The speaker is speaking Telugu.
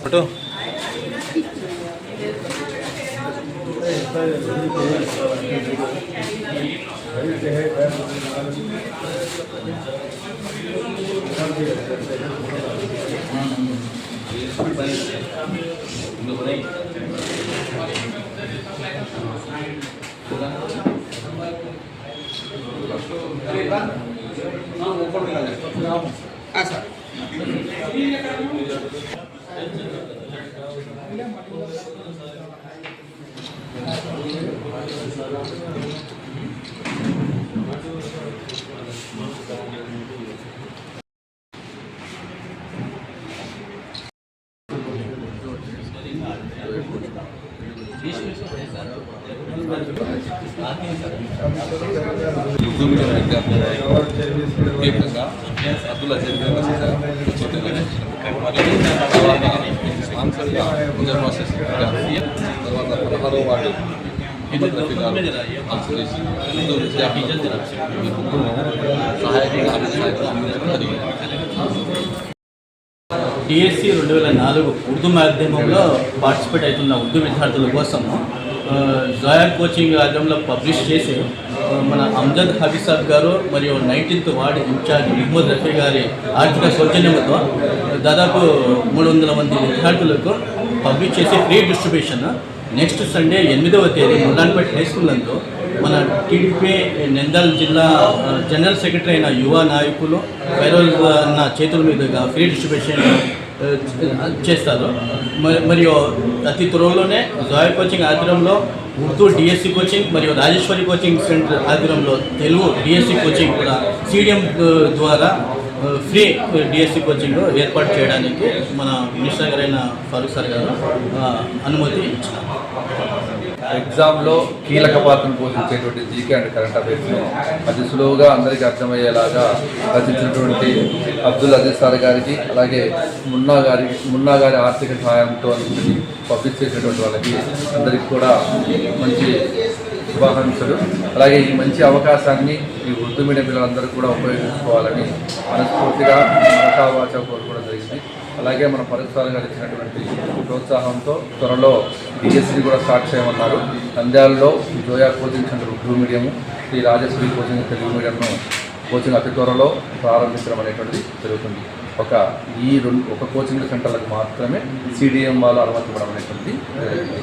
फोटो ముఖ్యంగా అబ్దుల్ అజీజ్ స్పాన్సర్గా ప్రాసెస్ తర్వాత 16వ వార్డు రఫీ గారు చేసి సహాయకంగా అందించడం జరిగింది. DSC 2004 ఉర్దూ మాధ్యమంలో పార్టిసిపేట్ అవుతున్న ఉర్దూ విద్యార్థుల కోసము జోయా కోచింగ్ ఆధ్వర్యంలో పబ్లిష్ చేసి మన అమ్జద్ హబీబ్ సాబ్ గారు మరియు 19th ward incharge Mohammed Rafi గారి ఆర్థిక సౌజన్యంతో దాదాపు 300 మంది విద్యార్థులకు పబ్లిష్ చేసి ఫ్రీ డిస్ట్రిబ్యూషన్ నెక్స్ట్ సండే 8వ తేదీ ముల్లాన్పేట్ హై స్కూల్ నందు మన టీడీపీ నంద్యాల జిల్లా జనరల్ సెక్రటరీ అయిన యువ నాయకులు ఫైరోజ్ అన్న చేతుల మీదుగా ఫ్రీ డిస్ట్రిబ్యూషన్ చేస్తారు. మరియు అతి త్వరలోనే జోయా కోచింగ్ ఆధ్వర్యంలో ఉర్దూ DSC కోచింగ్ మరియు రాజేశ్వరి కోచింగ్ సెంటర్ ఆధ్వర్యంలో తెలుగు DSC కోచింగ్ కూడా CDM ద్వారా ఫ్రీ DSC కోచింగ్ ఏర్పాటు చేయడానికి మన మినిస్టర్ గారైన ఫారూక్ సార్ గారు అనుమతి ఇచ్చినారు. ఎగ్జామ్లో కీలక పాత్రను పోషించేటువంటి జీకే అండ్ కరెంట్ అఫైర్స్ను అతి సులువుగా అందరికీ అర్థమయ్యేలాగా రచించినటువంటి అబ్దుల్ అజీజ్ సార్ గారికి, అలాగే మున్నా గారి ఆర్థిక సహాయంతో పబ్లిష్ చేసేటువంటి వాళ్ళకి అందరికీ కూడా మంచి శుభాకాంక్షలు. అలాగే ఈ మంచి అవకాశాన్ని ఈ ఉర్దూ మీడియం పిల్లలందరూ కూడా ఉపయోగించుకోవాలని మనస్ఫూర్తిగా మనసావాచ కోరుకోవడం జరిగింది. అలాగే మన ఫారూక్ సార్ గారు ఇచ్చినటువంటి ప్రోత్సాహంతో త్వరలో DSC కూడా స్టార్ట్ చేయమన్నారు. నంద్యాలలో Zoya coaching centre Urdu medium, Sri Rajeshwari coaching Telugu మీడియంను కోచింగ్ అతి త్వరలో ప్రారంభించడం అనేటువంటిది జరుగుతుంది. ఒక కోచింగ్ సెంటర్లకు మాత్రమే CDM వాళ్ళు అనుమతి ఇవ్వడం అనేటువంటిది జరుగుతుంది.